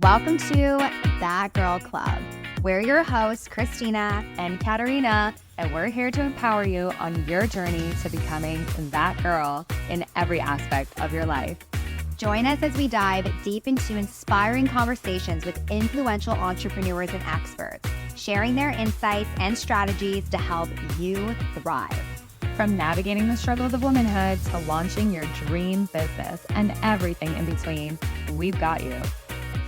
Welcome to That Girl Club. We're your hosts, Christina and Katarina, and we're here to empower you on your journey to becoming that girl in every aspect of your life. Join us as we dive deep into inspiring conversations with influential entrepreneurs and experts, sharing their insights and strategies to help you thrive. From navigating the struggles of womanhood to launching your dream business and everything in between, we've got you.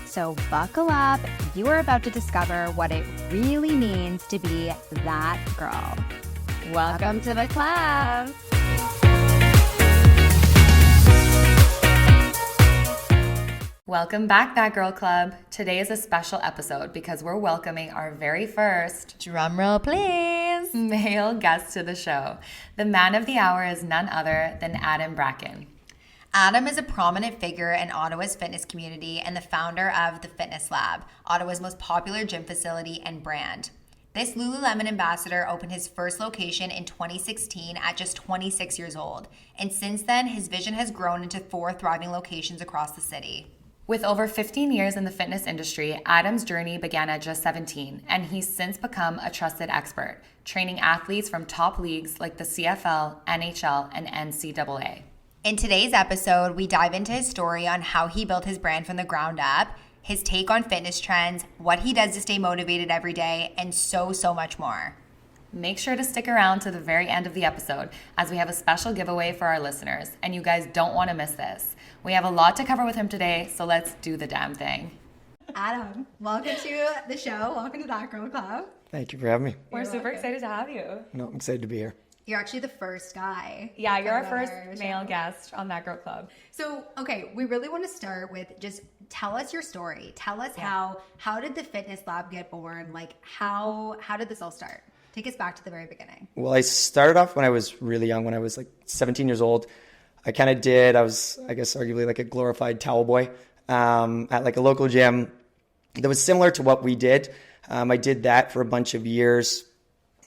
So buckle up. You are about to discover what it really means to be that girl. Welcome to the club. Welcome back, That Girl Club. Today is a special episode because we're welcoming our very first, drumroll please, male guest to the show. The man of the hour is none other than Adam Bracken. Adam is a prominent figure in Ottawa's fitness community and the founder of the Fitness Lab, Ottawa's most popular gym facility and brand. This Lululemon ambassador opened his first location in 2016 at just 26 years old, and since then, his vision has grown into 4 thriving locations across the city. With over 15 years in the fitness industry, Adam's journey began at just 17, and he's since become a trusted expert, training athletes from top leagues like the CFL, NHL, and NCAA. In today's episode, we dive into his story on how he built his brand from the ground up, his take on fitness trends, what he does to stay motivated every day, and so much more. Make sure to stick around to the very end of the episode as we have a special giveaway for our listeners, and you guys don't want to miss this. We have a lot to cover with him today, so let's do the damn thing. Adam, welcome to the show. Welcome to That Girl Club. Thank you for having me. We're super excited to have you. No, I'm excited to be here. You're actually the first guy. Yeah, you're our first male guest on That Girl Club. So, okay, we really want to start with just tell us your story. Tell us how did the Fitness Lab get born? Like, how did this all start? Take us back to the very beginning. Well, I started off when I was really young, when I was like 17 years old. I was, I guess, arguably like a glorified towel boy at like a local gym that was similar to what we did. I did that for a bunch of years.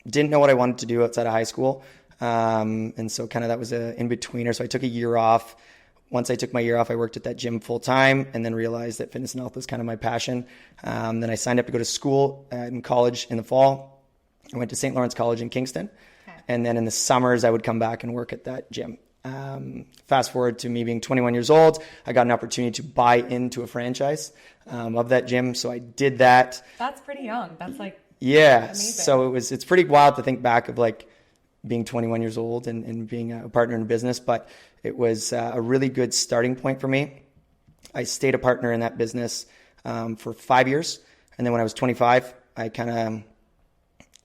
Didn't know what I wanted to do outside of high school. And so kind of that was a in-betweener. So I took a year off. Once I took my year off, I worked at that gym full time and then realized that fitness and health was kind of my passion. Then I signed up to go to school in college in the fall. I went to St. Lawrence College in Kingston. Okay. And then in the summers, I would come back and work at that gym. Fast forward to me being 21 years old, I got an opportunity to buy into a franchise of that gym. So I did that. That's pretty young. That's like yeah. amazing. So it's pretty wild to think back of like being 21 years old and being a partner in a business, but it was a really good starting point for me. I stayed a partner in that business for 5 years. And then when I was 25,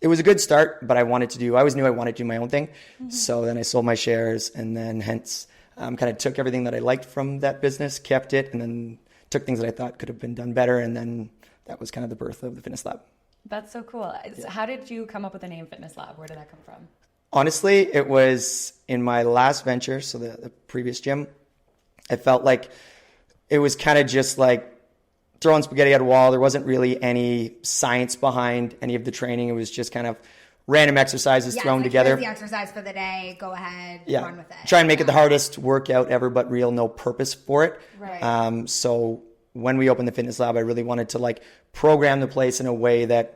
it was a good start, but I always knew I wanted to do my own thing. Mm-hmm. So then I sold my shares and then hence kind of took everything that I liked from that business, kept it, and then took things that I thought could have been done better. And then that was kind of the birth of the Fitness Lab. That's so cool. Yeah. How did you come up with the name Fitness Lab? Where did that come from? Honestly, it was in my last venture, so the previous gym. I felt like it was kind of just like throwing spaghetti at a wall. There wasn't really any science behind any of the training. It was just kind of random exercises thrown together. Here's the exercise for the day. Go ahead, run with it. Try and make it the hardest workout ever, but real, no purpose for it. Right. So when we opened the Fitness Lab, I really wanted to like program the place in a way that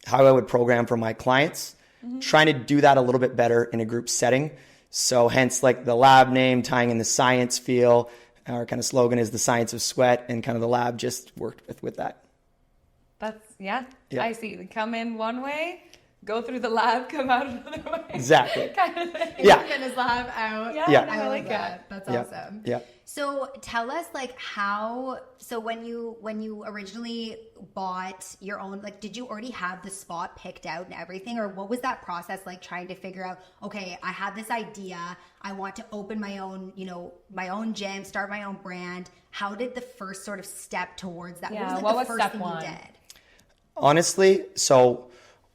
how I would program for my clients, trying to do that a little bit better in a group setting. So hence like the lab name tying in the science feel. Our kind of slogan is the science of sweat, and kind of the lab just worked with that. That's, yeah. I see. Come in one way, go through the lab, come out another way. Exactly. kind of thing. Yeah. Fitness Lab out. Yeah. I like that. That's awesome. Yeah. So tell us like when you originally bought your own, like, did you already have the spot picked out and everything, or what was that process like trying to figure out, okay, I have this idea, I want to open my own, my own gym, start my own brand. How did the first sort of step towards that? Yeah, what was the first step thing one? you did? Honestly, so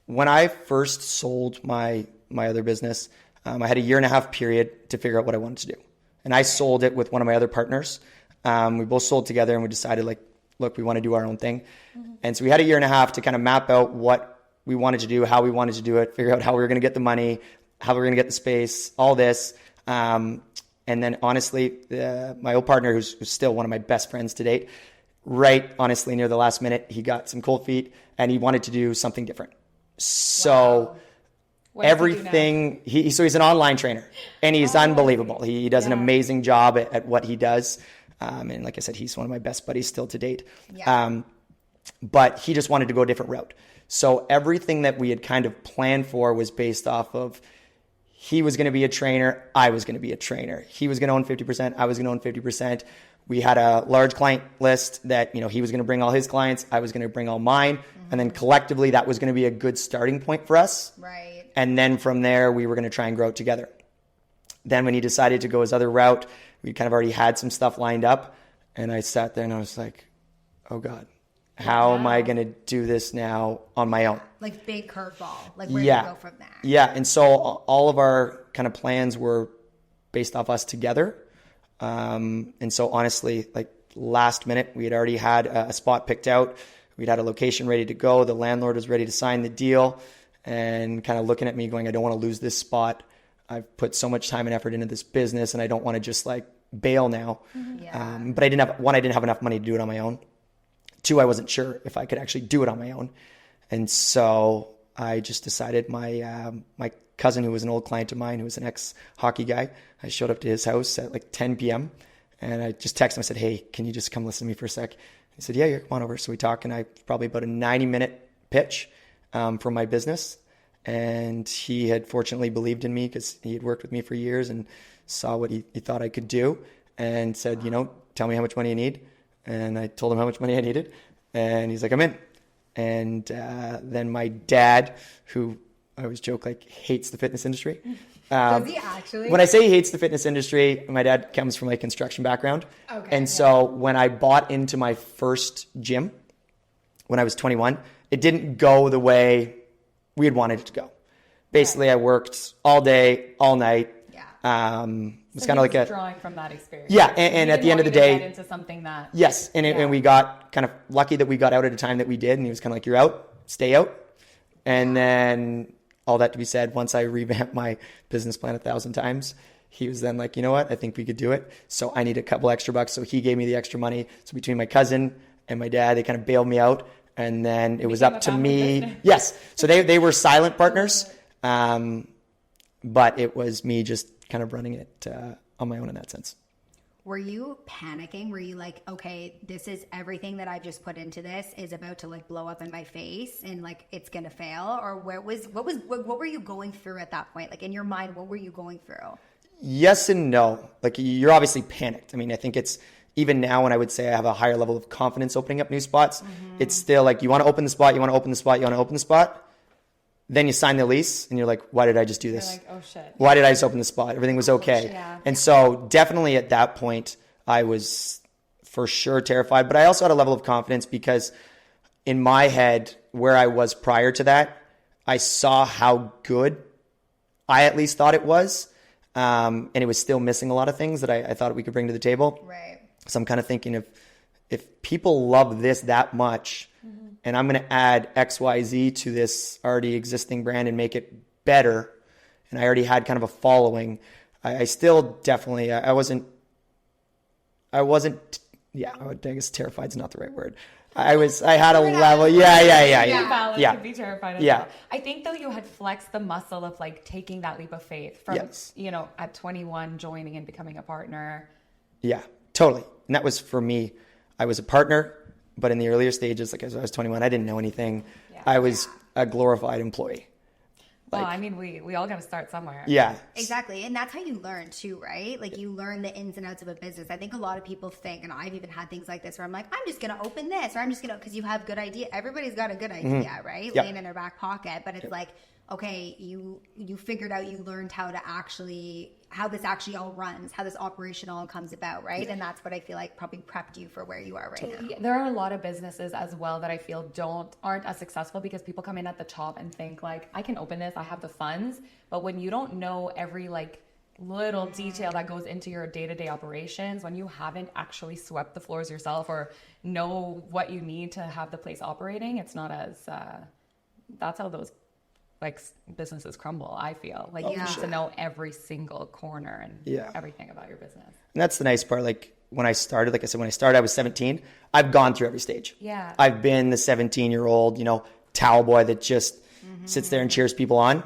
when I first sold my other business, I had a 1.5 year period to figure out what I wanted to do. And I sold it with one of my other partners. We both sold together and we decided like, look, we want to do our own thing. Mm-hmm. And so we had a 1.5 year to kind of map out what we wanted to do, how we wanted to do it, figure out how we were going to get the money, how we were going to get the space, all this. And then honestly, my old partner, who's still one of my best friends to date, right, honestly, near the last minute, he got some cold feet and he wanted to do something different. So everything, so he's an online trainer and he's unbelievable. He does an amazing job at what he does. And like I said, he's one of my best buddies still to date. Yeah. But he just wanted to go a different route. So everything that we had kind of planned for was based off of he was going to be a trainer, I was going to be a trainer. He was going to own 50%, I was going to own 50%. We had a large client list that, he was going to bring all his clients, I was going to bring all mine. Mm-hmm. And then collectively, that was going to be a good starting point for us. Right. And then from there, we were going to try and grow it together. Then when he decided to go his other route, we kind of already had some stuff lined up. And I sat there and I was like, oh God, how am I going to do this now on my own? Like big curveball. Like where do you go from there? Yeah. And so all of our kind of plans were based off us together. And so honestly, like last minute, we had already had a spot picked out. We'd had a location ready to go. The landlord was ready to sign the deal and kind of looking at me going, I don't want to lose this spot. I've put so much time and effort into this business and I don't want to just like bail now. Mm-hmm. Yeah. But I didn't have enough money to do it on my own. 2, I wasn't sure if I could actually do it on my own. And so I just decided my cousin, who was an old client of mine, who was an ex-hockey guy, I showed up to his house at like 10 p.m. and I just texted him. I said, hey, can you just come listen to me for a sec? He said, yeah, come on over. So we talked and I probably about a 90-minute pitch for my business. And he had fortunately believed in me because he had worked with me for years and saw what he thought I could do and said, tell me how much money you need. And I told him how much money I needed. And he's like, I'm in. And then my dad, who I always joke, like hates the fitness industry. Does he actually? When I say he hates the fitness industry, my dad comes from a construction background. Okay. And so when I bought into my first gym when I was 21, it didn't go the way we had wanted it to go. Basically, I worked all day, all night. Yeah. It's kind of like drawing from that experience. Yeah, and at the end of the day, get into something that. Yes, and we got kind of lucky that we got out at a time that we did, and he was kind of like, "You're out, stay out." And then all that to be said, once I revamped my business plan 1,000 times, he was then like, "You know what? I think we could do it." So I need a couple extra bucks, so he gave me the extra money. So between my cousin and my dad, they kind of bailed me out, and then it was up to me. Business. Yes, so they were silent partners, but it was me just kind of running it on my own in that sense. Were you panicking? Were you like, okay, this is everything that I just put into this is about to like blow up in my face and like it's gonna fail? Or what were you going through at that point? Like in your mind, what were you going through? Yes and no. Like you're obviously panicked. I mean, I think it's even now when I would say I have a higher level of confidence opening up new spots, it's still like you want to open the spot, you want to open the spot, you want to open the spot. Then you sign the lease and you're like, why did I just do this? You're like, oh shit. Why did I just open the spot? Everything was okay. Yeah. And so definitely at that point, I was for sure terrified, but I also had a level of confidence because in my head, where I was prior to that, I saw how good I at least thought it was. And it was still missing a lot of things that I thought we could bring to the table. Right. So I'm kind of thinking if people love this that much, and I'm going to add XYZ to this already existing brand and make it better, and I already had kind of a following, I still definitely, I wasn't, I guess terrified is not the right word. I had a level, Yeah. Could be terrified as well. I think though you had flexed the muscle of like taking that leap of faith from, at 21 joining and becoming a partner. Yeah, totally. And that was for me. I was a partner. But in the earlier stages, like as I was 21, I didn't know anything. Yeah. I was a glorified employee. Well, I mean, we all got to start somewhere. Yeah. Exactly. And that's how you learn too, right? Like you learn the ins and outs of a business. I think a lot of people think, and I've even had things like this where I'm like, I'm just going to open this, or I'm just going to, because you have good idea. Everybody's got a good idea, right? Yep. Laying in their back pocket. But it's like, okay, you figured out, you learned how this actually all runs, how this operation all comes about, right? Yeah. And that's what I feel like probably prepped you for where you are right now. There are a lot of businesses as well that I feel aren't as successful because people come in at the top and think like, I can open this, I have the funds. But when you don't know every like little detail that goes into your day-to-day operations, when you haven't actually swept the floors yourself or know what you need to have the place operating, it's not as, that's how those like businesses crumble. I feel like you need to know every single corner and everything about your business. And that's the nice part. Like when I started, like I said, I was 17. I've gone through every stage. Yeah. I've been the 17-year-old, towel boy that just sits there and cheers people on.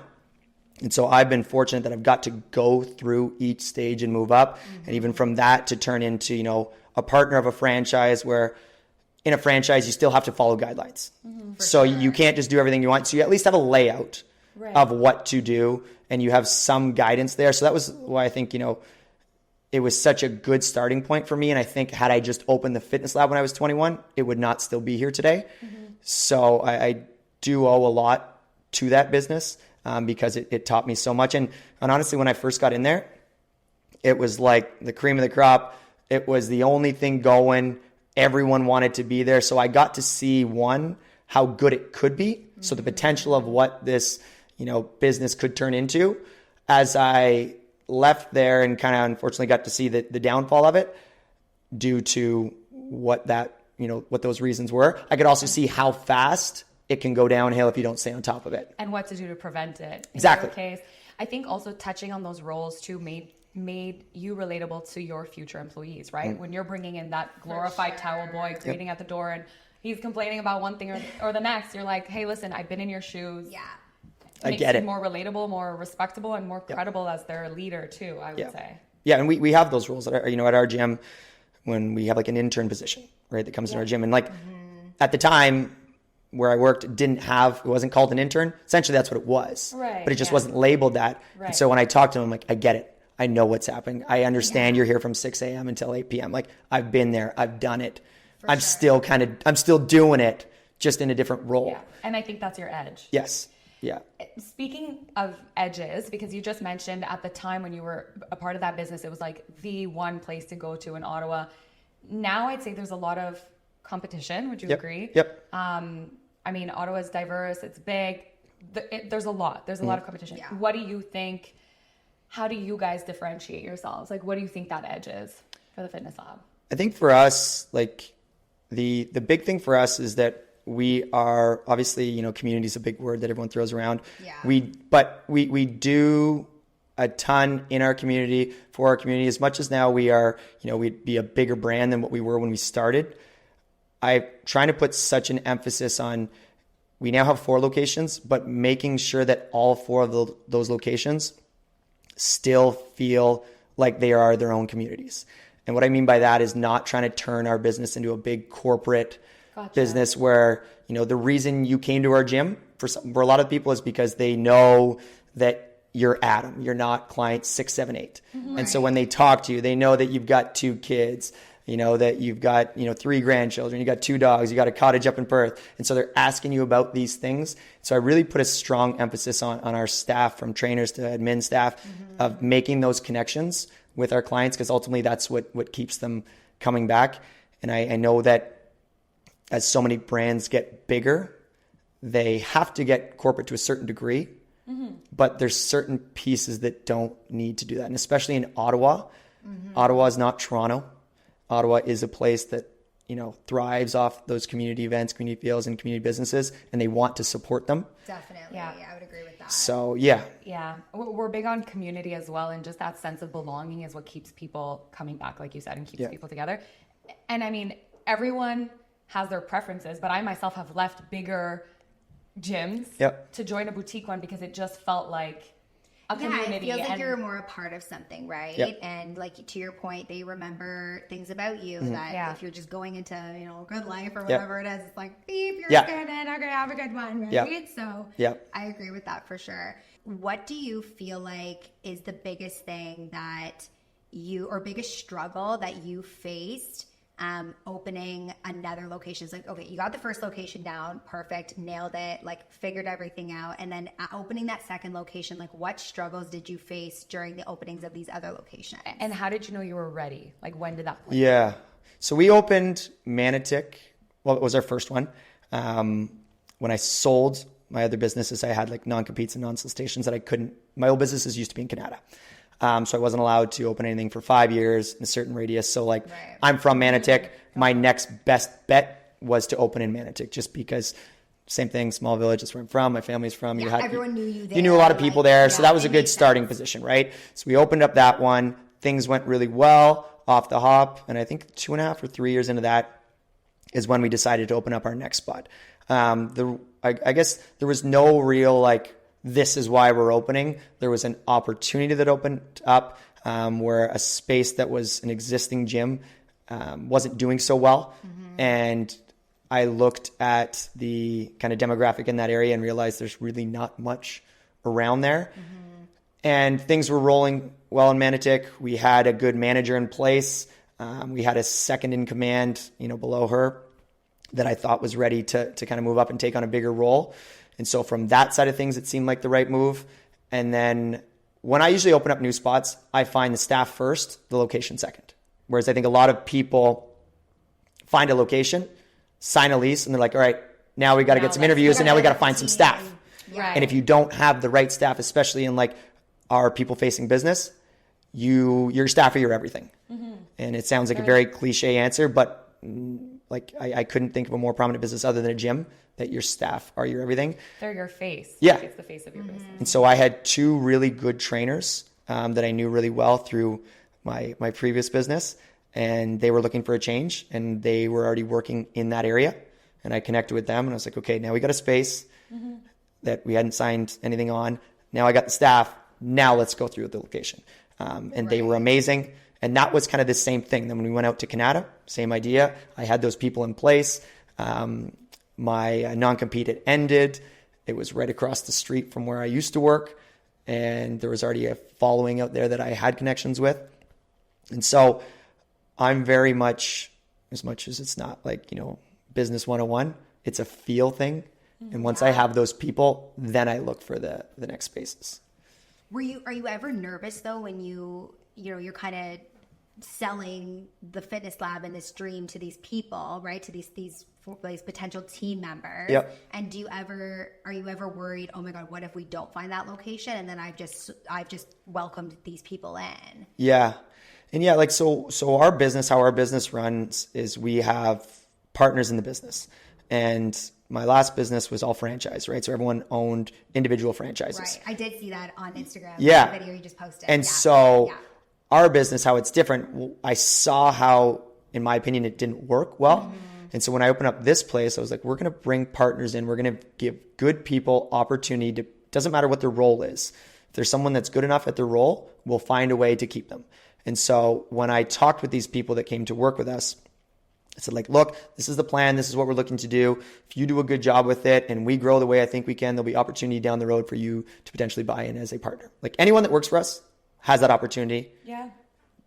And so I've been fortunate that I've got to go through each stage and move up. And even from that to turn into, a partner of a franchise, where in a franchise, you still have to follow guidelines. So you can't just do everything you want. So you at least have a layout of what to do, and you have some guidance there. So that was why I think, it was such a good starting point for me. And I think had I just opened the fitness lab when I was 21, it would not still be here today. So I do owe a lot to that business because it taught me so much. And honestly, when I first got in there, it was like the cream of the crop. It was the only thing going. Everyone wanted to be there. So I got to see, one, how good it could be. So the potential of what this, business could turn into. As I left there and kind of unfortunately got to see the downfall of it due to what those reasons were, I could also see how fast it can go downhill if you don't stay on top of it. And what to do to prevent it. Exactly. In your case, I think also touching on those roles too made you relatable to your future employees, right? When you're bringing in that glorified towel boy greeting at the door and he's complaining about one thing or the next, you're like, hey, listen, I've been in your shoes. Yeah. I get it. Makes you more relatable, more respectable, and more credible as their leader too, I would say. Yeah, and we have those roles at our gym when we have like an intern position, right, that comes in our gym. And like at the time where I worked, it wasn't called an intern. Essentially, that's what it was. Right. But it just wasn't labeled that. Right. And so when I talked to him, I'm like, I get it. I know what's happening. I understand you're here from 6 a.m. until 8 p.m. Like, I've been there. I've done it. I'm still doing it, just in a different role. Yeah, and I think that's your edge. Yes. Yeah. Speaking of edges, because you just mentioned at the time when you were a part of that business, it was like the one place to go to in Ottawa. Now I'd say there's a lot of competition. Would you agree? Yep. I mean, Ottawa's diverse. It's big. There's a lot. There's a lot of competition. Yeah. What do you think? How do you guys differentiate yourselves? Like, what do you think that edge is for the fitness lab? I think for us, like the big thing for us is that we are obviously, community is a big word that everyone throws around. Yeah. We do a ton in our community for our community. As much as now we are, we'd be a bigger brand than what we were when we started. I'm trying to put such an emphasis on, we now have 4 locations, but making sure that all 4 of those locations still feel like they are their own communities. And what I mean by that is not trying to turn our business into a big corporate business where, the reason you came to our gym for a lot of people is because they know that you're Adam, you're not client 6, 7, 8. And so when they talk to you, they know that you've got 2 kids, that you've got, 3 grandchildren, you got 2 dogs, you got a cottage up in Perth. And so they're asking you about these things. So I really put a strong emphasis on our staff, from trainers to admin staff, of making those connections with our clients, because ultimately that's what keeps them coming back. And I know that as so many brands get bigger, they have to get corporate to a certain degree, but there's certain pieces that don't need to do that. And especially in Ottawa, Ottawa is not Toronto. Ottawa is a place that, thrives off those community events, community feels, and community businesses, and they want to support them. Definitely. Yeah, I would agree with that. So, yeah. Yeah, we're big on community as well, and just that sense of belonging is what keeps people coming back, like you said, and keeps people together. And I mean, everyone has their preferences, but I myself have left bigger gyms to join a boutique one because it just felt like a community. Yeah, it feels like you're more a part of something, right? Yep. And like, to your point, they remember things about you that if you're just going into, good life or whatever it is, it's like, beep, you're good and okay, have a good one, right? Yep. So I agree with that for sure. What do you feel like is the biggest thing that or biggest struggle that you faced opening another location? It's like, okay, you got the first location down, perfect, nailed it, like figured everything out. And then opening that second location, like what struggles did you face during the openings of these other locations? And how did you know you were ready? Like, when did that play? Yeah. So we opened Manotick. Well, it was our first one. When I sold my other businesses, I had like non-competes and non-solicitations that I couldn't. My old businesses used to be in Canada. So I wasn't allowed to open anything for 5 years in a certain radius. So like, I'm from Manotick. My next best bet was to open in Manotick, just because same thing, small village, that's where I'm from. My family's from. Everyone knew you there. You knew a lot of people there. So that was a good starting position, right? So we opened up that one. Things went really well. off the hop. And I think 2.5 or 3 years into that is when we decided to open up our next spot. I guess there was no real like, this is why we're opening. There was an opportunity that opened up where a space that was an existing gym wasn't doing so well. And I looked at the kind of demographic in that area and realized there's really not much around there. And things were rolling well in Manotick. We had a good manager in place. We had a second in command, below her that I thought was ready to kind of move up and take on a bigger role. And so from that side of things, it seemed like the right move. And then when I usually open up new spots, I find the staff first, the location second. Whereas I think a lot of people find a location, sign a lease, and they're like, all right, now we got to get some interviews and now we got to find some staff. Right. And if you don't have the right staff, especially in like our people facing business, your staff are your everything. And it sounds like a very cliche answer, but like I couldn't think of a more prominent business other than a gym that your staff are your everything. They're your face. Yeah. Like, it's the face of your business. And so I had 2 really good trainers that I knew really well through my previous business, and they were looking for a change, and they were already working in that area. And I connected with them, and I was like, okay, now we got a space that we hadn't signed anything on. Now I got the staff. Now let's go through the location. And they were amazing. And that was kind of the same thing. Then when we went out to Canada, same idea. I had those people in place. My non-compete had ended. It was right across the street from where I used to work. And there was already a following out there that I had connections with. And so I'm very much as it's not like, business 101, it's a feel thing. And once I have those people, then I look for the next spaces. Are you ever nervous though when you're kind of selling the fitness lab and this dream to these people, right? To these potential team members. Yep. And are you ever worried, oh my God, what if we don't find that location? And then I've just welcomed these people in. Yeah. And yeah, like, so our business, how our business runs is we have partners in the business, and my last business was all franchise, right? So everyone owned individual franchises. Right. I did see that on Instagram. Yeah. The video you just posted. And our business, how it's different, I saw how, in my opinion, it didn't work well. And so when I opened up this place, I was like, we're going to bring partners in. We're going to give good people opportunity to, doesn't matter what their role is. If there's someone that's good enough at their role, we'll find a way to keep them. And so when I talked with these people that came to work with us, I said, like, look, this is the plan. This is what we're looking to do. If you do a good job with it and we grow the way I think we can, there'll be opportunity down the road for you to potentially buy in as a partner. Like, anyone that works for us has that opportunity. Yeah.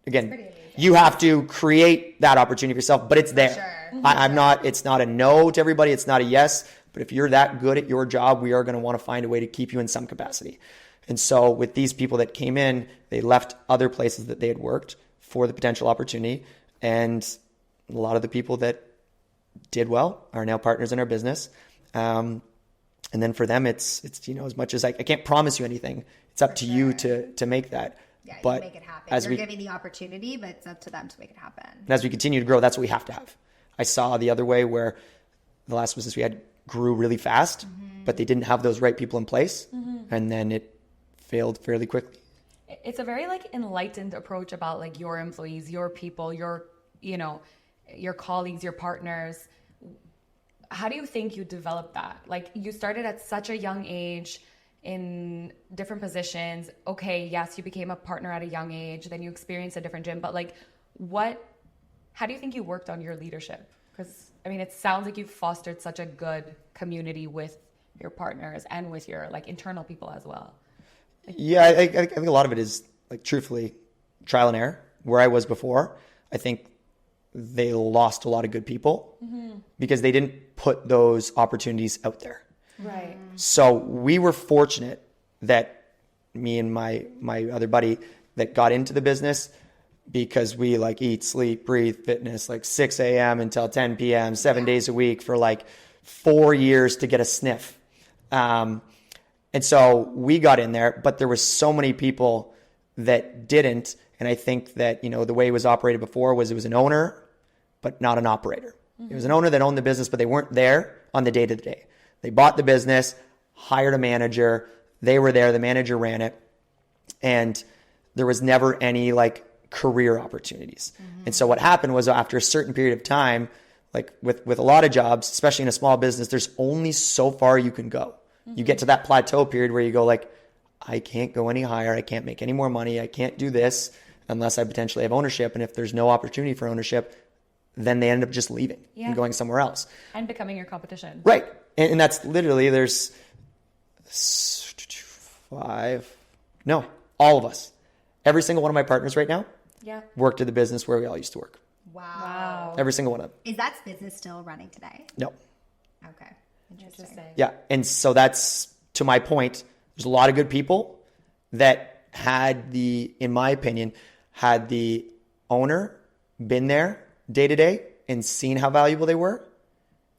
Again, you have to create that opportunity for yourself, but it's there. Sure. It's not a no to everybody. It's not a yes. But if you're that good at your job, we are going to want to find a way to keep you in some capacity. And so with these people that came in, they left other places that they had worked for the potential opportunity. And a lot of the people that did well are now partners in our business. And then for them, it's as much as I can't promise you anything. It's up to you to make that. Yeah, but you make it happen. You're giving the opportunity, but it's up to them to make it happen. And as we continue to grow, that's what we have to have. I saw the other way where the last business we had grew really fast, but they didn't have those right people in place. And then it failed fairly quickly. It's a very enlightened approach about your employees, your people, your colleagues, your partners. How do you think you developed that? You started at such a young age in different positions. Okay, yes, you became a partner at a young age, then you experienced a different gym, but how do you think you worked on your leadership? Because it sounds like you've fostered such a good community with your partners and with your internal people as well. Yeah, I think a lot of it is truthfully trial and error. Where I was before, I think they lost a lot of good people because they didn't put those opportunities out there. Right. So we were fortunate that me and my other buddy that got into the business, because we eat, sleep, breathe fitness 6 a.m. until 10 p.m. 7 days a week for 4 years to get a sniff. And so we got in there, but there were so many people that didn't. And I think that, the way it was operated before was it was an owner, but not an operator. It was an owner that owned the business, but they weren't there on the day-to-day. They bought the business, hired a manager. They were there. The manager ran it. And there was never any career opportunities. And so what happened was after a certain period of time, like with a lot of jobs, especially in a small business, there's only so far you can go. You get to that plateau period where you go like, I can't go any higher. I can't make any more money. I can't do this unless I potentially have ownership. And if there's no opportunity for ownership, then they end up just leaving and going somewhere else. And becoming your competition. Right. And that's literally, there's all of us. Every single one of my partners right now worked at the business where we all used to work. Wow. Every single one of them. Is that business still running today? No. Okay. Interesting. Yeah. And so that's, to my point, there's a lot of good people that had in my opinion, had the owner been there day to day and seen how valuable they were,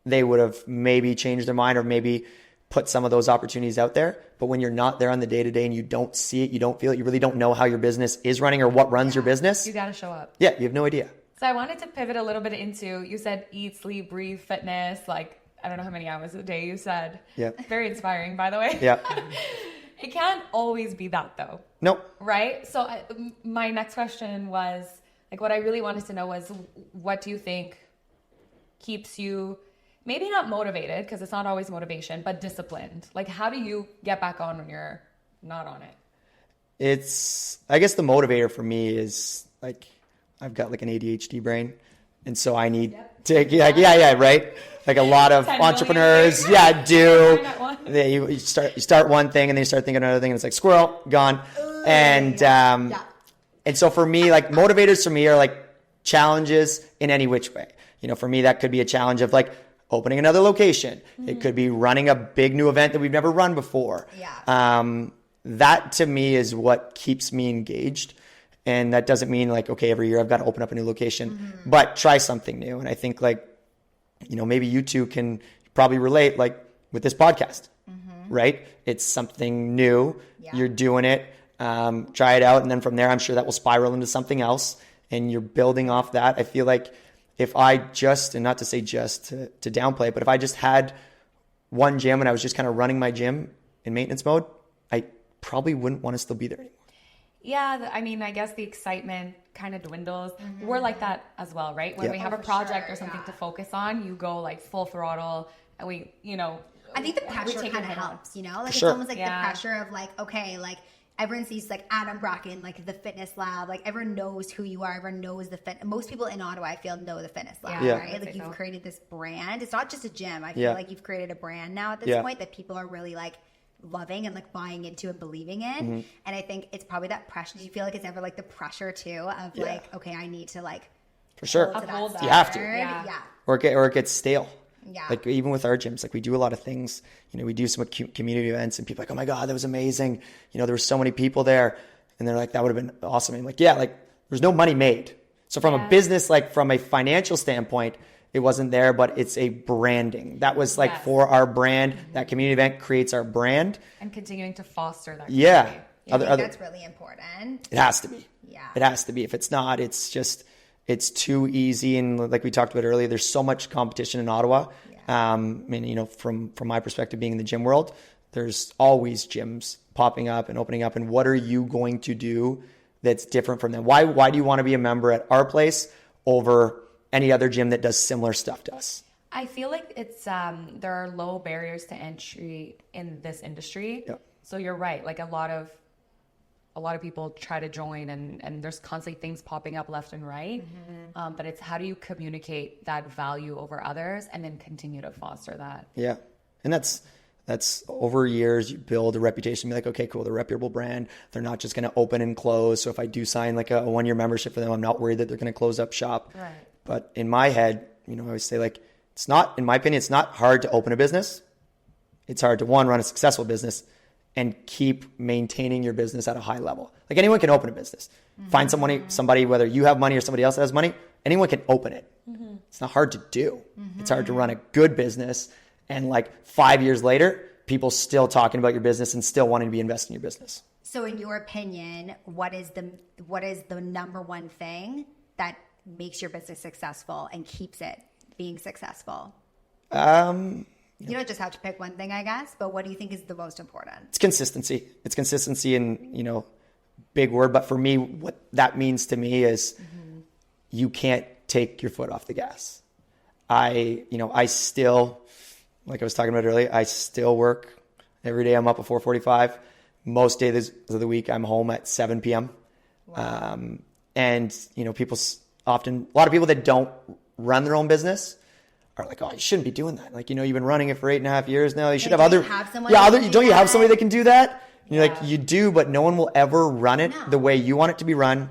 they would have maybe changed their mind or maybe put some of those opportunities out there. But when you're not there on the day to day and you don't see it, you don't feel it, you really don't know how your business is running or what runs your business. You got to show up. Yeah. You have no idea. So I wanted to pivot a little bit into, you said eat, sleep, breathe, fitness, like I don't know how many hours a day you said. Yeah. Very inspiring, by the way. Yeah. It can't always be that though. No. Right? So my next question was, like, what I really wanted to know was, what do you think keeps you maybe not motivated, because it's not always motivation, but disciplined? Like, how do you get back on when you're not on it? I guess the motivator for me is like, I've got like an ADHD brain. And so I need to, right? Like a lot of entrepreneurs, do. You start one thing and then you start thinking another thing and it's like squirrel, gone. And so for me, like motivators for me are like challenges in any which way. You know, for me, that could be a challenge of like opening another location. It could be running a big new event that we've never run before. That to me is what keeps me engaged. And that doesn't mean like, okay, every year I've got to open up a new location, but try something new. And I think like, you know, maybe you two can probably relate like with this podcast, right? It's something new. You're doing it, try it out. And then from there, I'm sure that will spiral into something else and you're building off that. I feel like if I just, and not to say just to downplay it, but if I just had one gym and I was just kind of running my gym in maintenance mode, I probably wouldn't want to still be there anymore. Yeah, I mean, I guess the excitement kind of dwindles. We're like that as well, right? When we have a project or something to focus on, you go like full throttle and we, you know. I think the pressure kind of helps, you know? Like it's almost like the pressure of like, okay, like everyone sees like Adam Bracken, like the fitness lab, like everyone knows who you are, everyone knows most people in Ottawa, I feel, know the fitness lab, right? Like you've created this brand. It's not just a gym. I feel like you've created a brand now at this point that people are really like loving and like buying into and believing in. And I think it's probably that pressure. Do you feel like it's ever like the pressure too of like, okay, I need to like for sure uphold that. You have to or it gets stale. Like even with our gyms, like we do a lot of things, you know, we do some community events and people are like, oh my God, that was amazing. You know, there were so many people there and they're like, that would have been awesome. And I'm like, like there's no money made. So from a business, like from a financial standpoint, it wasn't there, but it's a branding. That was like for our brand. That community event creates our brand. And continuing to foster that. I think that's really important. It has to be. Yeah. It has to be. If it's not, it's too easy. And like we talked about earlier, there's so much competition in Ottawa. I mean, you know, from my perspective, being in the gym world, there's always gyms popping up and opening up. And what are you going to do that's different from them? Why do you want to be a member at our place over any other gym that does similar stuff to us? I feel like it's there are low barriers to entry in this industry. So you're right. Like a lot of people try to join and there's constantly things popping up left and right. But it's how do you communicate that value over others and then continue to foster that? Yeah. And that's over years, you build a reputation, be like, okay, cool, they're a reputable brand. They're not just going to open and close. So if I do sign like a 1-year membership for them, I'm not worried that they're going to close up shop. Right. But in my head, you know, I always say like, it's not, in my opinion, it's not hard to open a business. It's hard to run a successful business and keep maintaining your business at a high level. Like anyone can open a business. Find somebody, whether you have money or somebody else has money, anyone can open it. It's not hard to do. It's hard to run a good business. And like 5 years later, people still talking about your business and still wanting to be invested in your business. So in your opinion, what is the number one thing that makes your business successful and keeps it being successful? You don't just have to pick one thing, I guess, but what do you think is the most important? It's consistency. It's consistency in, you know, big word, but for me, what that means to me is you can't take your foot off the gas. I still, like I was talking about earlier, I still work every day. I'm up at 4:45. Most days of the week, I'm home at 7 p.m. Wow. And, people often, a lot of people that don't run their own business are like, oh, you shouldn't be doing that. Like, you've been running it for 8.5 years now. You should have other, don't you have somebody that can do that? And you're like, you do, but no one will ever run it the way you want it to be run.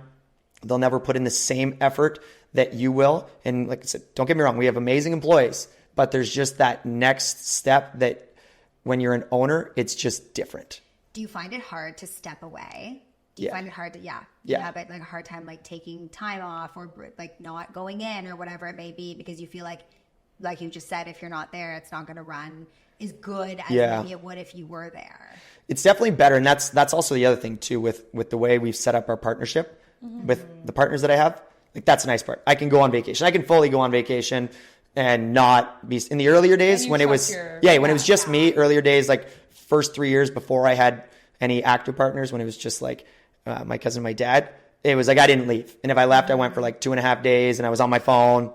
They'll never put in the same effort that you will. And like I said, don't get me wrong, we have amazing employees, but there's just that next step that when you're an owner, it's just different. Do you find it hard to step away? Do you find it hard to, you have like a hard time like taking time off or like not going in or whatever it may be because you feel like you just said, if you're not there, it's not going to run as good as maybe it would if you were there. It's definitely better. And that's also the other thing too, with the way we've set up our partnership with the partners that I have. Like, that's a nice part. I can go on vacation. I can fully go on vacation and not be in the earlier days when it was, when it was just me, earlier days, like first 3 years before I had any active partners, when it was just like my cousin and my dad, it was like I didn't leave. And if I left, I went for like 2.5 days and I was on my phone,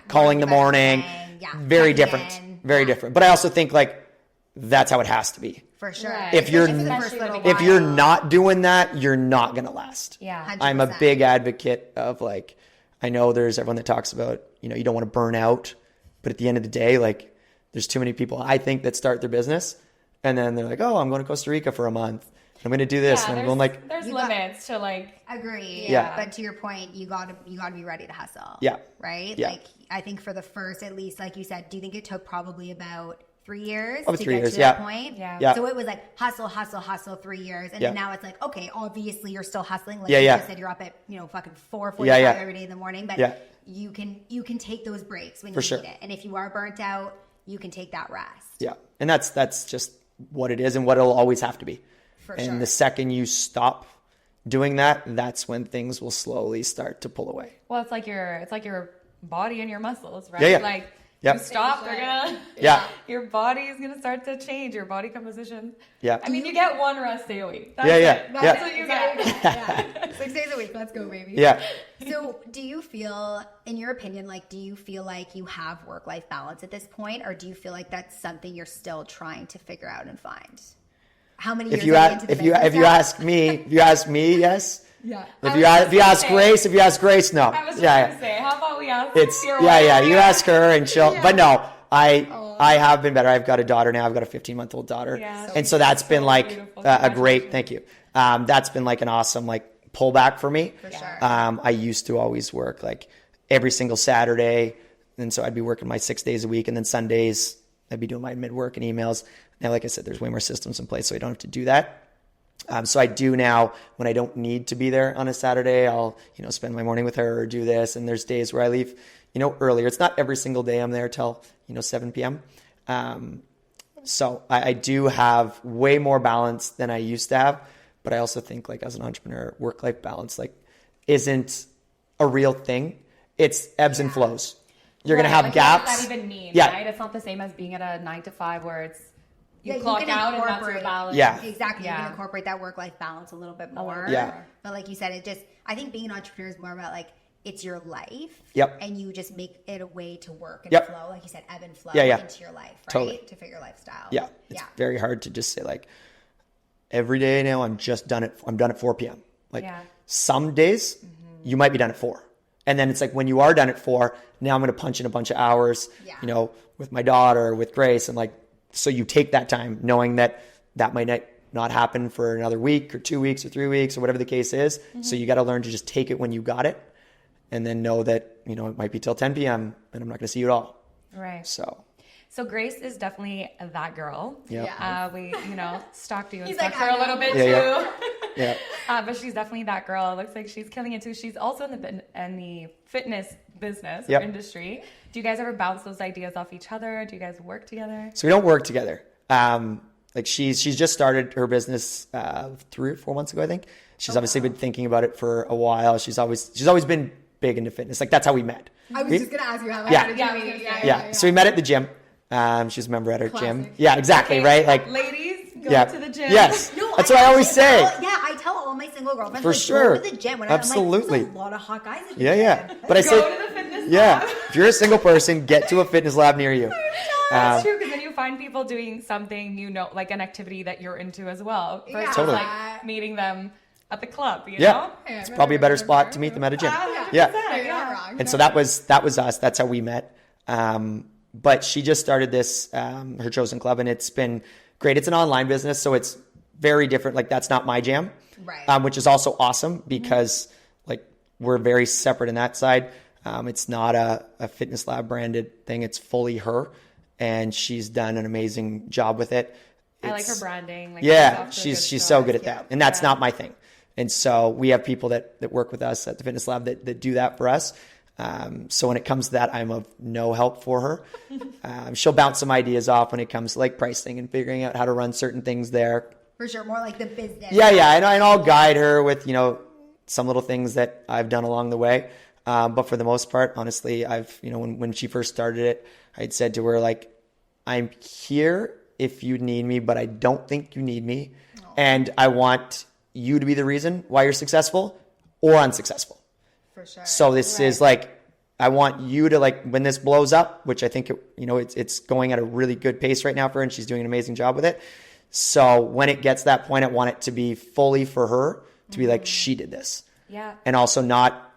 calling in the morning. Very different. Very different. But I also think like that's how it has to be. For sure. Right. If you're not doing that, you're not going to last. Yeah. 100%. I'm a big advocate of like, I know there's everyone that talks about, you don't want to burn out, but at the end of the day, like there's too many people I think that start their business and then they're like, oh, I'm going to Costa Rica for a month. I'm going to do this. And I'm going like, there's limits to like. Agree. Yeah. But to your point, you got to be ready to hustle. Yeah. Right. Yeah. Like I think for the first, at least, like you said, do you think it took probably about 3 years to get to that point? Yeah. So it was like hustle 3 years. And then now it's like, okay, obviously you're still hustling. Like you just said, you're up at, fucking 4:45 every day in the morning, but you can take those breaks when you need it. And if you are burnt out, you can take that rest. Yeah. And that's just what it is and what it'll always have to be. And the second you stop doing that, that's when things will slowly start to pull away. Well, it's like your body and your muscles, right? Yeah. Like you stop, they're gonna your body is gonna start to change, your body composition. Yeah. I mean, you get one rest day a week. That's it. That's what you get. 6 days a week. Let's go, baby. Yeah. So do you feel, in your opinion, like, do you feel like you have work-life balance at this point? Or do you feel like that's something you're still trying to figure out and find? How many years if you ask me, yes. Yeah. If you ask Grace, no. I was just gonna say, how about we ask your wife? You ask her and she'll. But no, I have been better. I've got a daughter now. I've got a 15-month-old daughter, and so that's been like a great. Thank you. That's been like an awesome like pullback for me. For sure. I used to always work like every single Saturday, and so I'd be working my 6 days a week, and then Sundays I'd be doing my admin work and emails. Now, like I said, there's way more systems in place, so I don't have to do that. So I do now when I don't need to be there on a Saturday, I'll, spend my morning with her or do this. And there's days where I leave, earlier. It's not every single day I'm there till, 7 p.m. So I do have way more balance than I used to have. But I also think like as an entrepreneur, work-life balance, like isn't a real thing. It's ebbs and flows. You're going to have gaps. What does that even mean, right? It's not the same as being at a 9 to 5 where it's, you clock out and that's your balance. Yeah. Exactly. You can incorporate that work-life balance a little bit more. Yeah. But like you said, I think being an entrepreneur is more about like, it's your life. Yep. And you just make it a way to work and flow. Like you said, ebb and flow into your life, right? Totally. To fit your lifestyle. Yeah. It's very hard to just say like, every day now I'm done at 4 p.m. Like some days you might be done at 4. And then it's like when you are done at 4, now I'm going to punch in a bunch of hours, with my daughter, with Grace, and like, so you take that time knowing that might not happen for another week or 2 weeks or 3 weeks or whatever the case is. So you got to learn to just take it when you got it and then know that, it might be till 10 p.m. and I'm not going to see you at all. Right. So Grace is definitely that girl. Yeah. We, stalked you and stuff for a little bit too. Yeah. But she's definitely that girl. It looks like she's killing it too. She's also in the fitness business or industry. Do you guys ever bounce those ideas off each other? Do you guys work together? So we don't work together. Like she's just started her business 3 or 4 months ago, I think. She's obviously been thinking about it for a while. She's always been big into fitness. Like that's how we met. I was just gonna ask you how that Yeah. So we met at the gym. She's a member at our gym. Yeah, exactly. Okay. Right. Like ladies, Yeah. to the gym. Yes. No, That's what I always say. I tell all my single girlfriends, For like, sure. go to the gym. When Absolutely. I'm like, there's a lot of hot guys at the Yeah, gym. yeah. But I Go say, to the fitness yeah, lab. if you're a single person, get to a fitness lab near you. That's true, because then you find people doing something, like an activity that you're into as well. Versus Totally. like meeting them at the club, you Yeah. know? It's probably a better spot to meet them at a gym. Yeah. You're not wrong. And so that was us. That's how we met. But she just started this, her chosen club, and it's been great. It's an online business, so it's very different. Like, that's not my jam, Right. which is also awesome because like we're very separate in that side. It's not a fitness lab branded thing. It's fully her, and she's done an amazing job with it. I like her branding. Like, Yeah, she's off to a she's good so start. good at that, and that's not my thing. And so we have people that work with us at the fitness lab that do that for us. So when it comes to that, I'm of no help for her. She'll bounce some ideas off when it comes to like pricing and figuring out how to run certain things there. For sure, more like the business. Yeah, and I'll guide her with, some little things that I've done along the way. But for the most part, honestly, I've, when she first started it, I'd said to her, like, I'm here if you need me, but I don't think you need me. And I want you to be the reason why you're successful or unsuccessful. For sure. So this is like, I want you to, like, when this blows up, which I think, it's going at a really good pace right now for her, and she's doing an amazing job with it. So when it gets to that point, I want it to be fully for her, to be like, she did this. Yeah. And also not,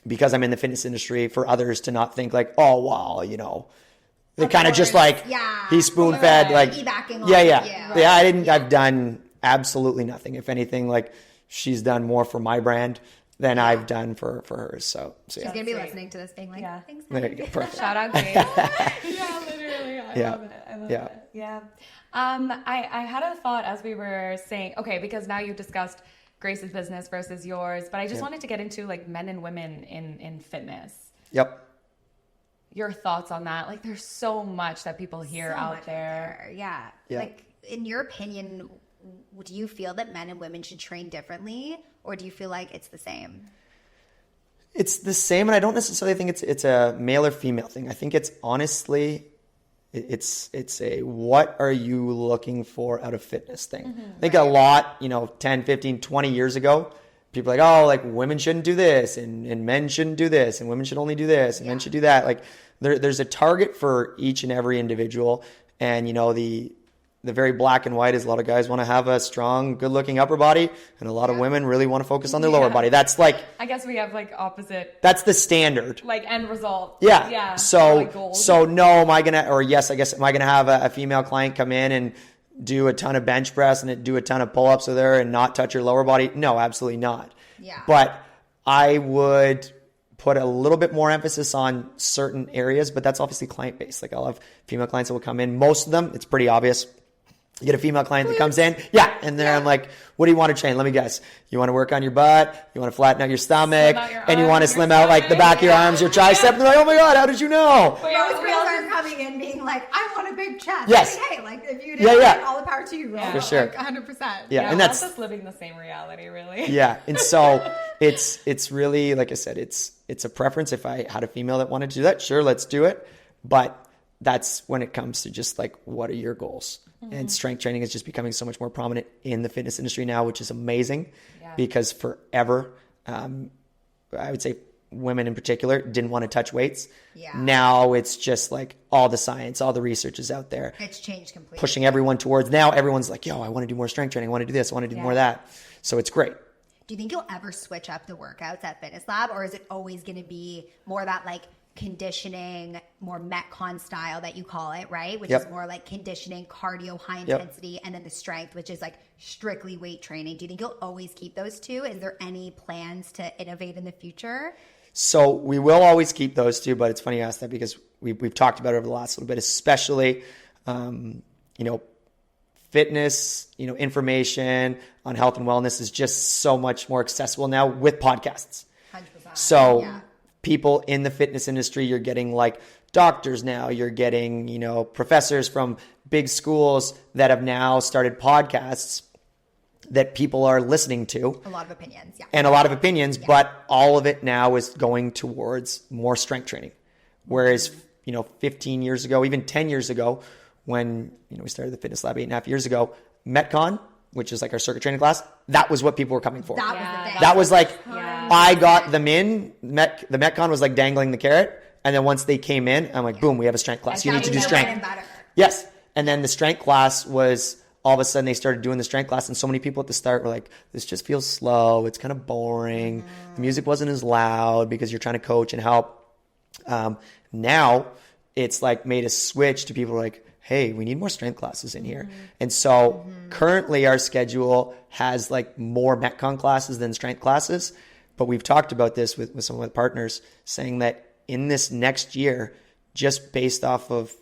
because I'm in the fitness industry, for others to not think like, oh, wow, they kind of just like, he's spoon fed, like, piggybacking on yeah. I've done absolutely nothing. If anything, like, she's done more for my brand than I've done for hers. So She's yeah. going to be listening to this being like, thanks, There you honey. go. Perfect. Shout out, Grace. Yeah, literally. I Yeah. love it. I love Yeah. it. Yeah. I had a thought as we were saying, okay, because now you've discussed Grace's business versus yours, but I just wanted to get into like men and women in fitness. Yep. Your thoughts on that? Like, there's so much that people hear out there. Yeah. Yeah. Like, in your opinion, do you feel that men and women should train differently, or do you feel like it's the same? It's the same, and I don't necessarily think it's a male or female thing. I think it's honestly, it's a what are you looking for out of fitness thing. I think a lot, 10, 15, 20 years ago, people are like, oh, like women shouldn't do this, and men shouldn't do this, and women should only do this, and men should do that. Like there's a target for each and every individual, and the very black and white is a lot of guys want to have a strong, good-looking upper body, and a lot of women really want to focus on their lower body. That's like, I guess we have like opposite, that's the standard. like, end result. Yeah. Yeah. So, like goals. so no, am I gonna have a female client come in and do a ton of bench press and do a ton of pull-ups with her and not touch her lower body? No, absolutely not. Yeah. But I would put a little bit more emphasis on certain areas, but that's obviously client-based. Like, I'll have female clients that will come in. Most of them, it's pretty obvious. You get a female client that comes in, and then I'm like, what do you want to train? Let me guess. You want to work on your butt, you want to flatten out your stomach, out your and you want to arms, slim your out like the stomach. back of your arms, your tricep. And they're like, oh my God, how did you know? But Most girls are coming in being like, I want a big chest. Yes. Like, hey, like, if you Yeah, did yeah. like, all the power to you, girl. For sure. Like, 100%. Yeah, and that's, just living the same reality, really. yeah. And so it's really, like I said, it's a preference. If I had a female that wanted to do that, sure, let's do it. But that's when it comes to just like, what are your goals? And strength training is just becoming so much more prominent in the fitness industry now, which is amazing because forever, I would say women in particular didn't want to touch weights. Yeah. Now it's just like all the science, all the research is out there. It's changed completely. Pushing everyone towards, now everyone's like, yo, I want to do more strength training. I want to do this. I want to do more of that. So it's great. Do you think you'll ever switch up the workouts at Fitness Lab, or is it always going to be more that like conditioning, more Metcon style that you call it, right? Which is more like conditioning, cardio, high intensity, and then the strength, which is like strictly weight training. Do you think you'll always keep those two? Is there any plans to innovate in the future? So we will always keep those two, but it's funny you asked that because we've talked about it over the last little bit, especially, fitness, information on health and wellness is just so much more accessible now with podcasts. 100%. So people in the fitness industry, you're getting like doctors now, you're getting, professors from big schools that have now started podcasts that people are listening to. A lot of opinions, And a lot of opinions, but all of it now is going towards more strength training. Whereas, 15 years ago, even 10 years ago, when, we started the Fitness Lab 8.5 years ago, Metcon, which is like our circuit training class, that was what people were coming for. That was the thing. That was like, I got them in. The Metcon was like dangling the carrot. And then once they came in, I'm like, boom, we have a strength class. You need to do strength. Yes. And then the strength class was, all of a sudden they started doing the strength class. And so many people at the start were like, this just feels slow. It's kind of boring. The music wasn't as loud because you're trying to coach and help. Now it's like made a switch to people like, hey, we need more strength classes in here. And so currently our schedule has like more Metcon classes than strength classes. But we've talked about this with some of my partners, saying that in this next year, just based off of,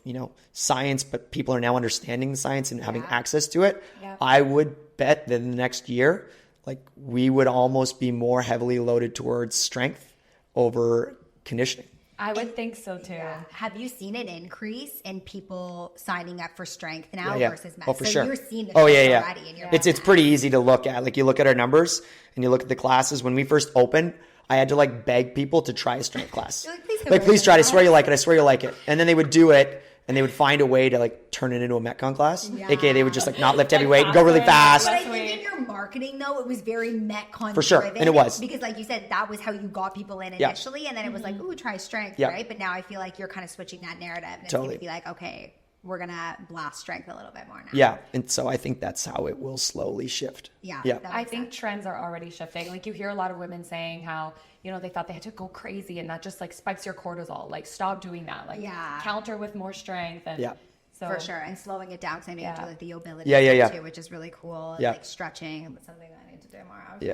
science, but people are now understanding the science and having access to it. I would bet that in the next year, like we would almost be more heavily loaded towards strength over conditioning. I would think so too. Have you seen an increase in people signing up for strength now versus med? Oh, for so sure. you're seeing the already in your It's pretty easy to look at. Like you look at our numbers and you look at the classes. When we first opened, I had to like beg people to try a strength class. Please try it. I swear you like it. I swear you like it. And then they would do it and they would find a way to like turn it into a Metcon class. AKA they would just like not lift heavy weight and go really fast. But I think in your marketing though, it was very Metcon for sure. driven. And it was. Because like you said, that was how you got people in initially. And then it was like, ooh, try strength, right? But now I feel like you're kind of switching that narrative. And it's going to be like, okay, we're going to blast strength a little bit more now. Yeah. And so I think that's how it will slowly shift. Yeah. I think trends are already shifting. Like you hear a lot of women saying how, they thought they had to go crazy and that just like spikes your cortisol. Like stop doing that. Like counter with more strength. And so for sure. And slowing it down because I mean do like the mobility too, which is really cool. And like stretching, something that I need to do more of. Yeah,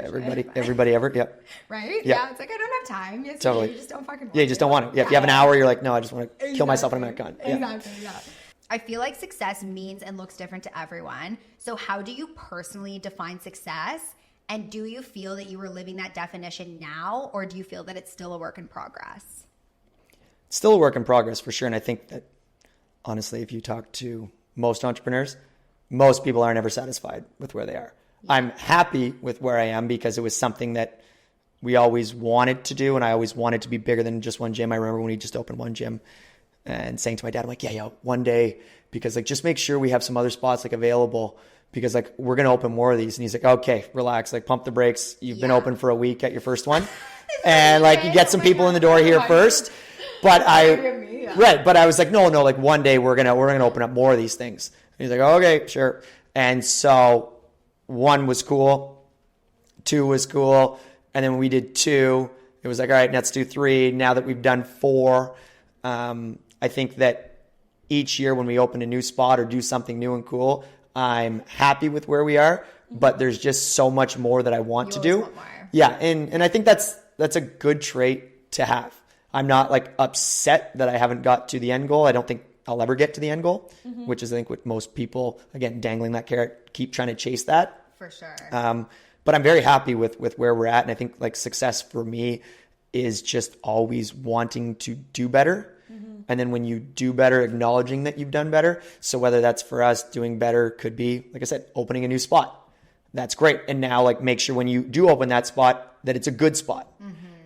everybody ever. Yep. Right? Yeah. It's like I don't have time. Yes, totally. You just don't fucking want you just don't want it. Yeah. If you have an hour, you're like, no, I just want to kill myself in a Metcon. Exactly. Yeah. I feel like success means and looks different to everyone. So how do you personally define success? And do you feel that you are living that definition now, or do you feel that it's still a work in progress? It's still a work in progress for sure. And I think that honestly, if you talk to most entrepreneurs, most people aren't ever satisfied with where they are. I'm happy with where I am because it was something that we always wanted to do. And I always wanted to be bigger than just one gym. I remember when we just opened one gym and saying to my dad, I'm like, one day, because like, just make sure we have some other spots like available because like, we're going to open more of these. And he's like, okay, relax, like pump the brakes. You've been open for a week at your first one. And like, you get some people in the door here first. But but I was like, no, like one day we're going to open up more of these things. And he's like, okay, sure. And so 1 was cool. 2 was cool. And then when we did 2, it was like, all right, let's do 3. Now that we've done 4, I think that each year when we open a new spot or do something new and cool, I'm happy with where we are, but there's just so much more that I want to do. Yeah. And I think that's a good trait to have. I'm not like upset that I haven't got to the end goal. I don't think I'll ever get to the end goal, which is I think what most people, again, dangling that carrot, keep trying to chase that. For sure. But I'm very happy with where we're at. And I think like success for me is just always wanting to do better. And then when you do better, acknowledging that you've done better. So whether that's for us, doing better could be, like I said, opening a new spot. That's great. And now like make sure when you do open that spot that it's a good spot.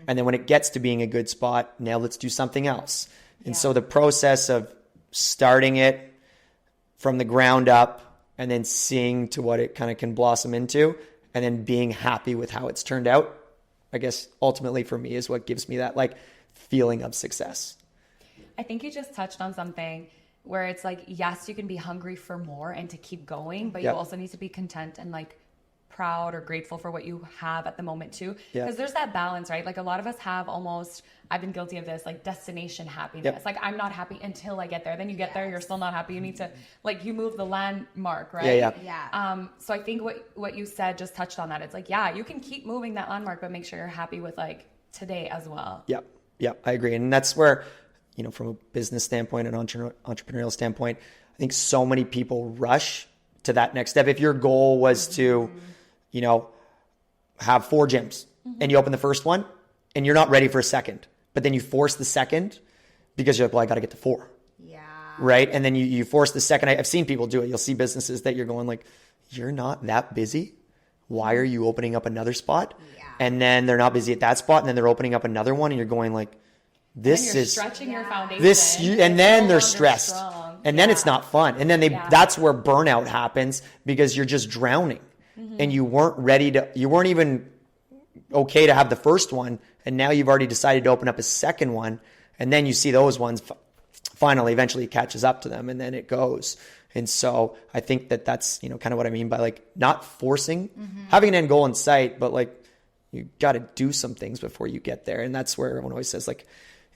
And then when it gets to being a good spot, now let's do something else. And so the process of starting it from the ground up and then seeing to what it kind of can blossom into and then being happy with how it's turned out, I guess ultimately for me is what gives me that like feeling of success. I think you just touched on something where it's like, yes, you can be hungry for more and to keep going, but you also need to be content and like proud or grateful for what you have at the moment too. Because there's that balance, right? Like a lot of us have almost, I've been guilty of this, like destination happiness. Like I'm not happy until I get there. Then you get there, you're still not happy. You need to like, you move the landmark, right? So I think what you said just touched on that. It's like, you can keep moving that landmark, but make sure you're happy with like today as well. Yeah, I agree. And that's where, from a business standpoint and entrepreneurial standpoint, I think so many people rush to that next step. If your goal was to, have 4 gyms and you open the first one and you're not ready for a second, but then you force the second because you're like, well, I got to get to 4. Yeah. Right. And then you force the second. I've seen people do it. You'll see businesses that you're going like, you're not that busy. Why are you opening up another spot? Yeah. And then they're not busy at that spot. And then they're opening up another one and you're going like, this is stretching your foundation. And then they're stressed. And then it's not fun. And then that's where burnout happens, because you're just drowning and you weren't even okay to have the first one. And now you've already decided to open up a second one. And then you see those ones finally, eventually it catches up to them, and then it goes. And so I think that's, kind of what I mean by like not forcing, having an end goal in sight, but like you got to do some things before you get there. And that's where everyone always says like,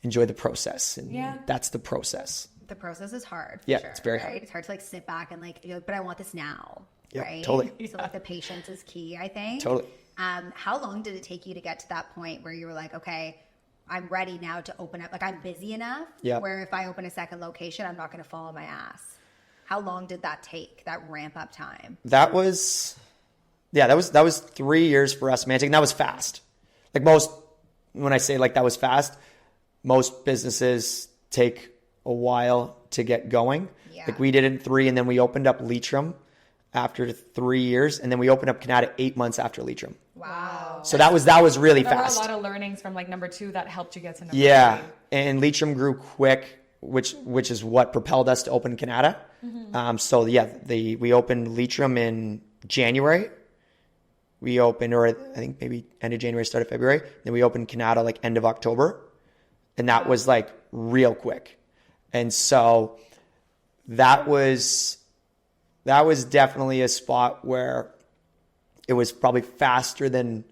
enjoy the process. And that's the process. The process is hard. Yeah, sure, it's very right? hard. It's hard to like sit back and like, but I want this now. Yeah, right? totally. So like the patience is key, I think. Totally. How long did it take you to get to that point where you were like, okay, I'm ready now to open up. Like I'm busy enough where if I open a second location, I'm not going to fall on my ass. How long did that take, that ramp up time? That was 3 years for us, Mantic. And that was fast. Like when I say like that was fast, most businesses take a while to get going. Yeah. Like we did it in 3, and then we opened up Leitrim after 3 years, and then we opened up Canada 8 months after Leitrim. Wow. So that was really fast. There were a lot of learnings from like number 2 that helped you get to number 3. Yeah. And Leitrim grew quick, which is what propelled us to open Canada. We opened Leitrim in January. We opened, or I think maybe end of January, start of February. Then we opened Canada like end of October. And that was like real quick. And so that was definitely a spot where it was probably faster than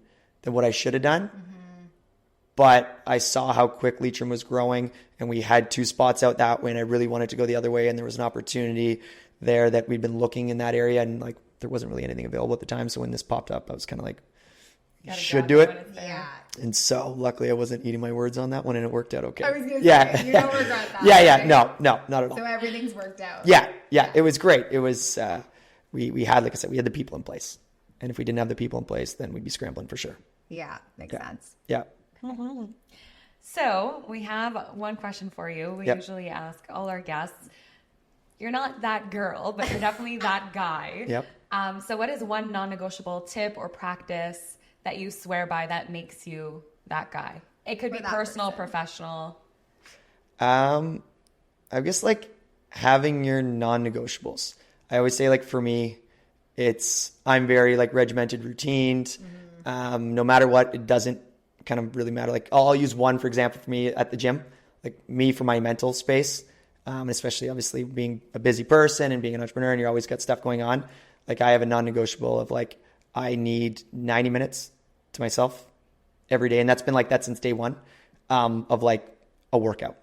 what I should have done. But I saw how quick Leitrim was growing, and we had 2 spots out that way, and I really wanted to go the other way. And there was an opportunity there that we'd been looking in that area, and like there wasn't really anything available at the time. So when this popped up, I was kind of like, should do it. Yeah. And so luckily I wasn't eating my words on that one, and it worked out okay. I was going to say, you don't regret that. Right? No, not at all. So everything's worked out. Yeah. It was great. It was, we had, like I said, we had the people in place. And if we didn't have the people in place, then we'd be scrambling for sure. Yeah. Makes sense. Yeah. So we have one question for you. We usually ask all our guests, you're not that girl, but you're definitely that guy. Yep. So what is one non-negotiable tip or practice that you swear by that makes you that guy? It could be personal, professional. I guess like having your non-negotiables. I always say like for me, I'm very like regimented, routined. No matter what, it doesn't kind of really matter. Like I'll use one, for example, for me at the gym, like me for my mental space, especially obviously being a busy person and being an entrepreneur and you're always got stuff going on. Like I have a non-negotiable of like, I need 90 minutes to myself every day. And that's been like that since day one, of like a workout.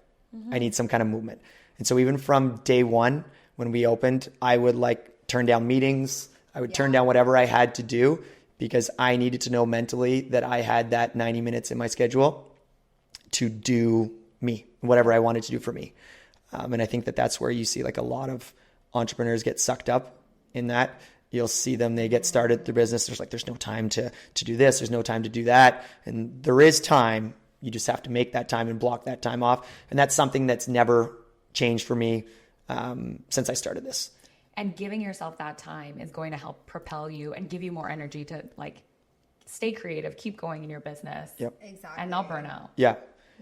I need some kind of movement. And so even from day one, when we opened, I would like turn down meetings. I would turn down whatever I had to do because I needed to know mentally that I had that 90 minutes in my schedule to do me, whatever I wanted to do for me. And I think that's where you see like a lot of entrepreneurs get sucked up in that. You'll see them, they get started their business. There's no time to do this. There's no time to do that. And there is time. You just have to make that time and block that time off. And that's something that's never changed for me since I started this. And giving yourself that time is going to help propel you and give you more energy to like stay creative, keep going in your business. Yep. Exactly. And not burn out. Yeah.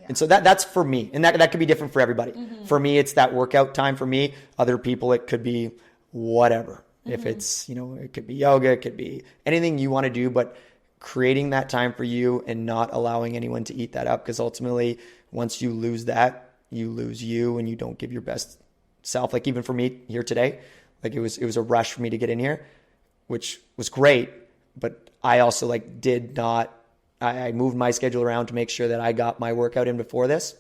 And so that's for me. And that could be different for everybody. For me, it's that workout time for me. Other people, it could be whatever. If it's, it could be yoga, it could be anything you want to do, but creating that time for you and not allowing anyone to eat that up. Because ultimately, once you lose that, you lose you and you don't give your best self. Like even for me here today, like it was a rush for me to get in here, which was great. But I also like I moved my schedule around to make sure that I got my workout in before this.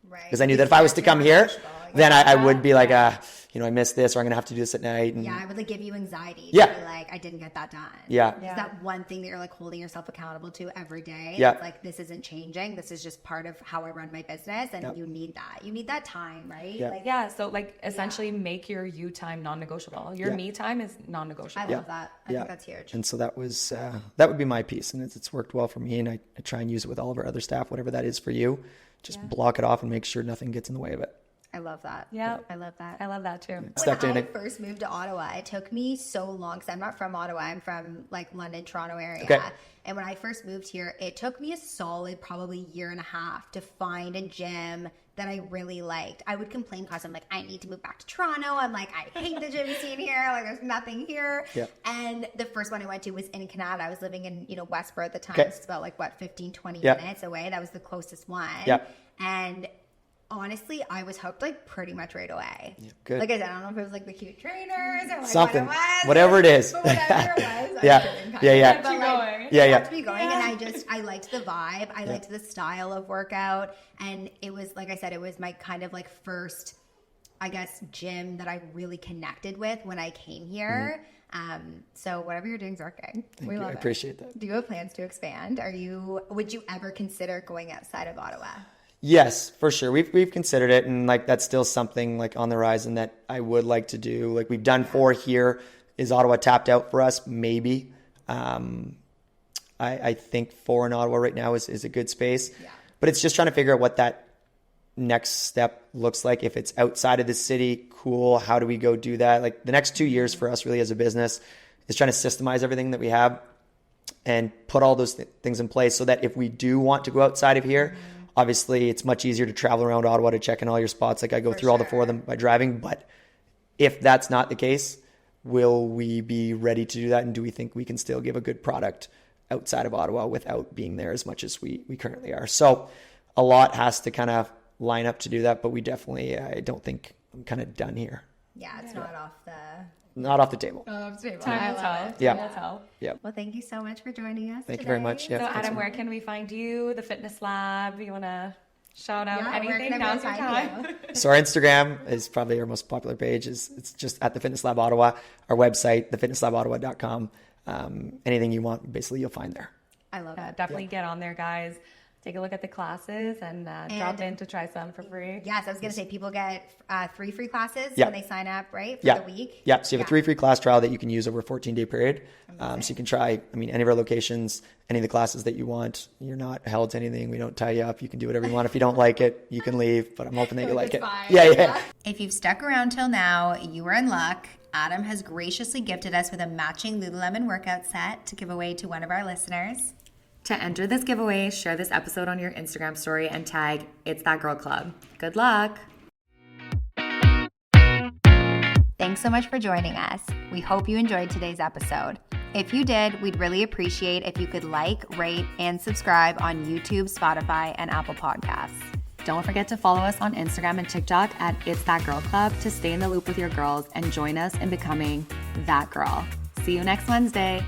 Right. Because I knew that if I was to come here, then I would be like, I missed this, or I'm going to have to do this at night. And I would like give you anxiety. Yeah. To be like, I didn't get that done. Yeah. Is that one thing that you're like holding yourself accountable to every day? Yeah. It's like, this isn't changing. This is just part of how I run my business. And you need that. You need that time, right? Yeah. So like essentially make your you time non-negotiable. Your me time is non-negotiable. I love that. I think that's huge. And so that was, that would be my piece. And it's worked well for me. And I try and use it with all of our other staff, whatever that is for you. Just block it off and make sure nothing gets in the way of it. I love that. Yeah. I love that. I love that too. When I first moved to Ottawa, it took me so long because I'm not from Ottawa. I'm from like London, Toronto area. Okay. And when I first moved here, it took me a solid probably year and a half to find a gym that I really liked. I would complain because I'm like, I need to move back to Toronto. I'm like, I hate the gym scene here. Like, there's nothing here. Yeah. And the first one I went to was in Canada. I was living in, Westboro at the time. Okay. It's about like, 15, 20 Yeah. minutes away. That was the closest one. Yeah. And honestly, I was hooked like pretty much right away. Yeah, good. Like I said, I don't know if it was like the cute trainers or like Something. what it was. Whatever it is. But whatever it was. Yeah. I'm kidding, kind Yeah, of. yeah. But, Keep like, going. Yeah, it yeah. had to be going, and I liked the vibe. I liked the style of workout, and it was like I said, it was my kind of like first, I guess, gym that I really connected with when I came here. So whatever you're doing is working. Thank We you. love I it. appreciate that. Do you have plans to expand? Would you ever consider going outside of Ottawa? Yes, for sure. We've considered it, and like that's still something like on the horizon that I would like to do. Like we've done 4 here. Is Ottawa tapped out for us? Maybe. I think 4 in Ottawa right now is a good space. Yeah. But it's just trying to figure out what that next step looks like. If it's outside of the city, cool. How do we go do that? Like the next 2 years for us really as a business is trying to systemize everything that we have and put all those things in place so that if we do want to go outside of here, obviously it's much easier to travel around Ottawa to check in all your spots. Like I go through all the 4 of them by driving. But if that's not the case, will we be ready to do that? And do we think we can still give a good product outside of Ottawa without being there as much as we currently are? So a lot has to kind of line up to do that, but we definitely, I don't think I'm kind of done here. Yeah, it's not off the table. Time will tell. Yeah. Time will tell. Yeah. Well, thank you so much for joining us. Thank you very today. much. Yeah. So thanks Adam, so where much. can we find you? The Fitness Lab? You want to shout out Yeah, where anything? can Now's your everyone time. find So our Instagram is probably our most popular page. It's just at the Fitness Lab Ottawa. Our website, thefitnesslabottawa.com. Anything you want, basically you'll find there. I love it. Definitely get on there, guys. Take a look at the classes and drop in to try some for free. Yes, I was going to say people get 3 free classes Yeah. when they sign up, right? For Yeah. the week. Yeah. So you have a 3 free class trial that you can use over a 14-day period. So you can try, any of our locations, any of the classes that you want. You're not held to anything. We don't tie you up. You can do whatever you want. If you don't like it, you can leave, but I'm hoping that you like it. fine. Yeah. If you've stuck around till now, you are in luck. Adam has graciously gifted us with a matching Lululemon workout set to give away to one of our listeners. To enter this giveaway, share this episode on your Instagram story and tag It's That Girl Club. Good luck. Thanks so much for joining us. We hope you enjoyed today's episode. If you did, we'd really appreciate if you could like, rate, and subscribe on YouTube, Spotify, and Apple Podcasts. Don't forget to follow us on Instagram and TikTok at It's That Girl Club to stay in the loop with your girls and join us in becoming that girl. See you next Wednesday.